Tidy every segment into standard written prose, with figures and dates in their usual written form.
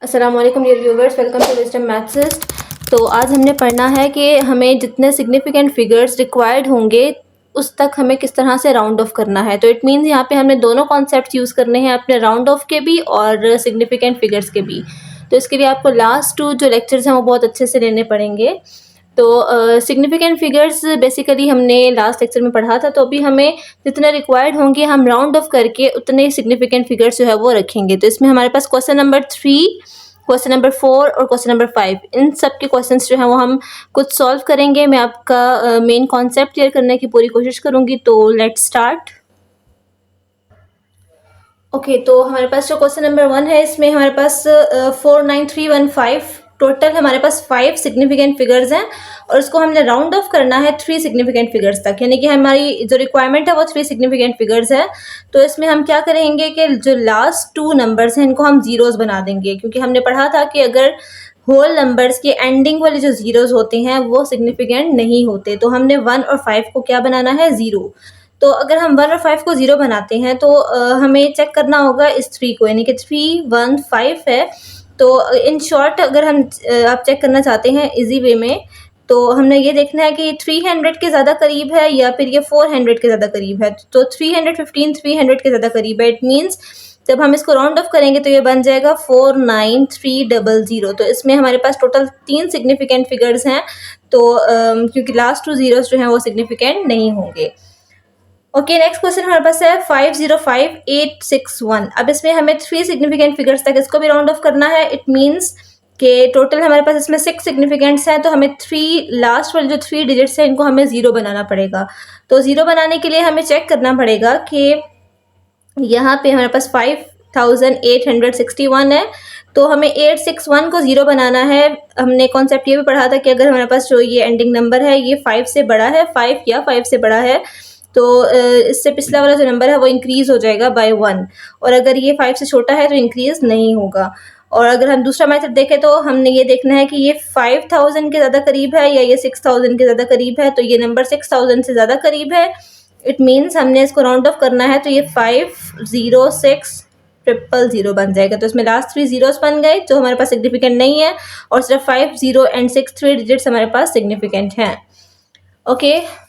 अस्सलाम वालेकुम dear viewers, welcome to Wisdom Mathsist. तो आज हमने पढ़ना है कि हमें जितने सिग्निफिकेंट फिगर्स रिक्वायर्ड होंगे उस तक हमें किस तरह से राउंड ऑफ करना है। तो इट मीन्स यहाँ पे हमने दोनों कॉन्सेप्ट यूज़ करने हैं, अपने राउंड ऑफ के भी और सिग्निफिकेंट फिगर्स के भी। तो इसके लिए आपको लास्ट 2 जो लेक्चर्स हैं वो बहुत अच्छे से लेने पड़ेंगे। तो सिग्निफिकेंट फिगर्स बेसिकली हमने लास्ट लेक्चर में पढ़ा था, तो अभी हमें जितने रिक्वायर्ड होंगे हम राउंड ऑफ करके उतने सिग्निफिकेंट फिगर्स जो है वो रखेंगे। तो इसमें हमारे पास क्वेश्चन नंबर 3, क्वेश्चन नंबर 4 और क्वेश्चन नंबर 5, इन सब के क्वेश्चंस जो हैं वो हम कुछ सॉल्व करेंगे। मैं आपका मेन कॉन्सेप्ट क्लियर करने की पूरी कोशिश करूँगी। तो लेट्स स्टार्ट। ओके, तो हमारे पास जो क्वेश्चन नंबर 1 है इसमें हमारे पास 49315 टोटल हमारे पास 5 सिग्निफिकेंट फिगर्स हैं और इसको हमने राउंड ऑफ करना है 3 सिग्निफिकेंट फिगर्स तक, यानी कि हमारी जो रिक्वायरमेंट है वो 3 सिग्निफिकेंट फिगर्स है। तो इसमें हम क्या करेंगे कि जो लास्ट 2 नंबर्स हैं इनको हम जीरोस बना देंगे, क्योंकि हमने पढ़ा था कि अगर होल नंबर्स के एंडिंग वाले जो जीरोस होते हैं वो सिग्निफिकेंट नहीं होते। तो हमने 1 और 5 को क्या बनाना है, ज़ीरो। तो अगर हम 1 और 5 को ज़ीरो बनाते हैं तो हमें चेक करना होगा इस 3 को, यानी कि 3, 1, 5 है। तो इन शॉर्ट अगर हम आप चेक करना चाहते हैं इजी वे में, तो हमने ये देखना है कि 300 के ज़्यादा करीब है या फिर ये 400 के ज़्यादा करीब है। तो 315 300 के ज़्यादा करीब है। इट मीन्स जब हम इसको राउंड ऑफ करेंगे तो ये बन जाएगा 49300। तो इसमें हमारे पास टोटल 3 सिग्निफिकेंट फिगर्स हैं। तो क्योंकि लास्ट 2 जीरोस जो हैं वो सिग्निफिकेंट नहीं होंगे। ओके, नेक्स्ट क्वेश्चन हमारे पास है 505861। अब इसमें हमें 3 सिग्निफिकेंट फिगर्स तक इसको भी राउंड ऑफ करना है। इट मीन्स कि टोटल हमारे पास इसमें 6 सिग्निफिकेंट्स हैं, तो हमें 3 लास्ट वाले जो 3 डिजिट्स हैं इनको हमें ज़ीरो बनाना पड़ेगा। तो ज़ीरो बनाने के लिए हमें चेक करना पड़ेगा कि यहाँ पे हमारे पास 5861 है, तो हमें 861 को ज़ीरो बनाना है। हमने कॉन्सेप्ट ये भी पढ़ा था कि अगर हमारे पास जो ये एंडिंग नंबर है ये 5 से बड़ा है, 5 या 5 से बड़ा है, तो इससे पिछला वाला जो नंबर है वो इंक्रीज़ हो जाएगा बाय 1, और अगर ये 5 से छोटा है तो इंक्रीज़ नहीं होगा। और अगर हम दूसरा मेथड देखें तो हमने ये देखना है कि ये 5000 के ज़्यादा करीब है या ये 6000 के ज़्यादा करीब है। तो ये नंबर 6000 से ज़्यादा करीब है। इट मीन्स हमने इसको राउंड ऑफ करना है, तो ये 506000 बन जाएगा। तो इसमें लास्ट 3 जीरोस बन गए जो हमारे पास सिग्निफिकेंट नहीं है, और सिर्फ 50 एंड 6 3 डिजिट्स हमारे पास सिग्निफिकेंट हैं। Okay,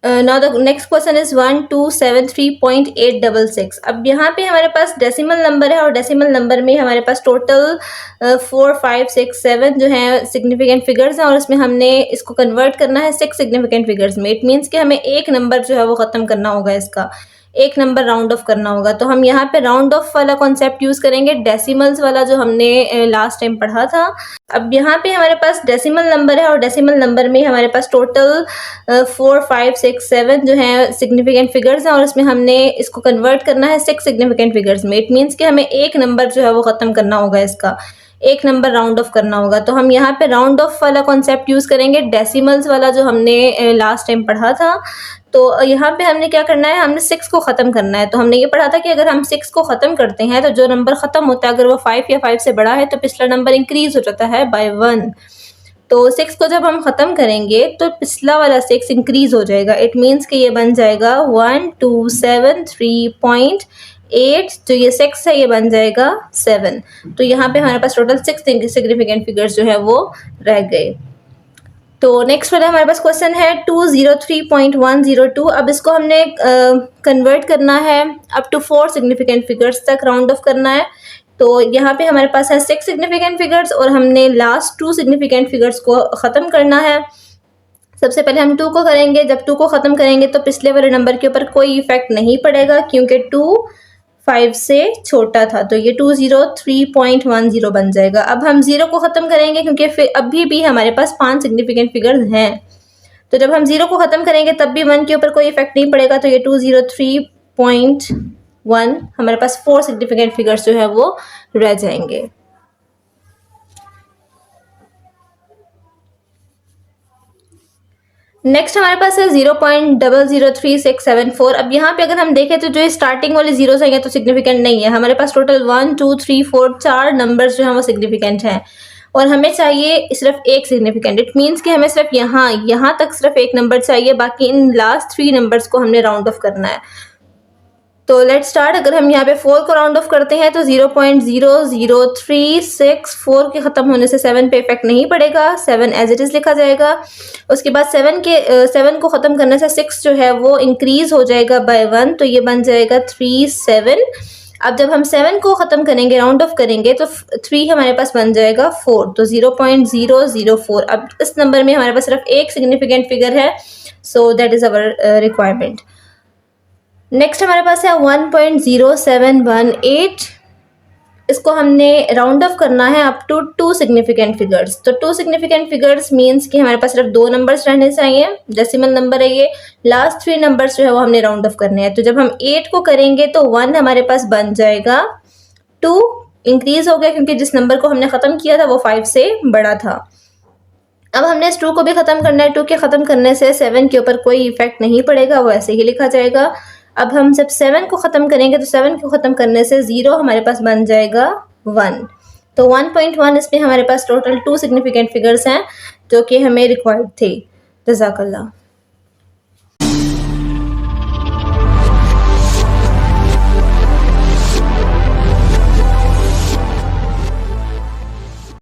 now the next question is 1273.866। अब यहाँ पे हमारे पास डेसिमल नंबर है और डेसिमल नंबर में हमारे पास टोटल 4 5 6 7 जो है सिग्निफिकेंट फिगर्स हैं, और इसमें हमने इसको कन्वर्ट करना है 6 सिग्निफिकेंट फिगर्स में। इट मीन्स कि हमें एक नंबर जो है वो ख़त्म करना होगा, इसका एक नंबर राउंड ऑफ करना होगा। तो हम यहाँ पे राउंड ऑफ वाला कॉन्सेप्ट यूज़ करेंगे, डेसिमल्स वाला जो हमने लास्ट टाइम पढ़ा था। अब यहाँ पे हमारे पास डेसिमल नंबर है और डेसिमल नंबर में हमारे पास टोटल 4 5 6 7 जो है सिग्निफिकेंट फिगर्स हैं, और इसमें हमने इसको कन्वर्ट करना है 6 सिग्निफिकेंट फिगर्स में। इट मीन्स कि हमें एक नंबर जो है वो ख़त्म करना होगा, इसका एक नंबर राउंड ऑफ करना होगा। तो हम यहाँ पे राउंड ऑफ वाला कॉन्सेप्ट यूज़ करेंगे, डेसिमल्स वाला जो हमने लास्ट टाइम पढ़ा था। तो यहाँ पे हमने क्या करना है, हमने 6 को ख़त्म करना है। तो हमने ये पढ़ा था कि अगर हम 6 को ख़त्म करते हैं तो जो नंबर ख़त्म होता है अगर वो 5 या 5 से बड़ा है तो पिछला नंबर इंक्रीज़ हो जाता है बाय 1। तो 6 को जब हम ख़त्म करेंगे तो पिछला वाला 6 इंक्रीज़ हो जाएगा। इट मीन्स कि ये बन जाएगा 1273.8, जो ये 6 है ये बन जाएगा 7। तो यहाँ पे हमारे पास टोटल 6 सिग्निफिकेंट फिगर्स जो है वो रह गए। तो नेक्स्ट वाला हमारे पास क्वेश्चन है 203.102। अब इसको हमने कन्वर्ट करना है अप टू 4 सिग्निफिकेंट फिगर्स तक राउंड ऑफ करना है। तो यहाँ पे हमारे पास है 6 सिग्निफिकेंट फिगर्स और हमने लास्ट 2 सिग्निफिकेंट फिगर्स को ख़त्म करना है। सबसे पहले हम 2 को करेंगे। जब 2 को ख़त्म करेंगे तो पिछले वाले नंबर के ऊपर कोई इफेक्ट नहीं पड़ेगा, क्योंकि 2 5 से छोटा था। तो ये 203.10 बन जाएगा। अब हम 0 को ख़त्म करेंगे क्योंकि फिर अभी भी हमारे पास 5 सिग्निफिकेंट फिगर्स हैं। तो जब हम 0 को ख़त्म करेंगे तब भी 1 के ऊपर कोई इफेक्ट नहीं पड़ेगा। तो ये 203.1 हमारे पास 4 सिग्निफिकेंट फिगर्स जो है वो रह जाएंगे। नेक्स्ट हमारे पास है 0.003674। अब यहाँ पे अगर हम देखें तो जो स्टार्टिंग वाले जीरोस हैं तो सिग्निफिकेंट नहीं है। हमारे पास टोटल 1 2 3 4 4 नंबर्स जो हैं वो सिग्निफिकेंट हैं, और हमें चाहिए सिर्फ एक सिग्निफिकेंट। इट मीन्स कि हमें सिर्फ यहाँ तक सिर्फ एक नंबर चाहिए, बाकी इन लास्ट 3 नंबर्स को हमने राउंड ऑफ करना है। तो लेट्स स्टार्ट। अगर हम यहाँ पे 4 को राउंड ऑफ करते हैं तो 0.0036 के ख़त्म होने से 7 पे इफेक्ट नहीं पड़ेगा, 7 एज इट इज़ लिखा जाएगा। उसके बाद 7 को ख़त्म करने से 6 जो है वो इंक्रीज़ हो जाएगा बाय 1, तो ये बन जाएगा 37। अब जब हम 7 को ख़त्म करेंगे, राउंड ऑफ करेंगे, तो 3 हमारे पास बन जाएगा 4, तो 0.004। अब इस नंबर में हमारे पास सिर्फ एक सिग्निफिकेंट फिगर है, so that is our requirement. Next हमारे पास है 1.0718। इसको हमने राउंड ऑफ करना है अप टू 2 सिग्निफिकेंट फिगर्स। तो 2 सिग्निफिकेंट फिगर्स मींस कि हमारे पास सिर्फ 2 नंबर्स रहने चाहिए, डेसिमल नंबर है ये। लास्ट 3 नंबर्स जो है वो हमने राउंड ऑफ करने हैं। तो जब हम 8 को करेंगे तो 1 हमारे पास बन जाएगा, 2 इंक्रीज हो गया क्योंकि जिस नंबर को हमने ख़त्म किया था वो 5 से बड़ा था। अब हमने इस 2 को भी ख़त्म करना है। 2 के ख़त्म करने से 7 के ऊपर कोई इफेक्ट नहीं पड़ेगा, वो ऐसे ही लिखा जाएगा। अब हम जब 7 को ख़त्म करेंगे तो 7 को ख़त्म करने से 0 हमारे पास बन जाएगा 1। तो 1.1 इसमें हमारे पास टोटल 2 सिग्निफिकेंट फिगर्स हैं जो कि हमें रिक्वायर्ड थे। जज़ाकल्लाह।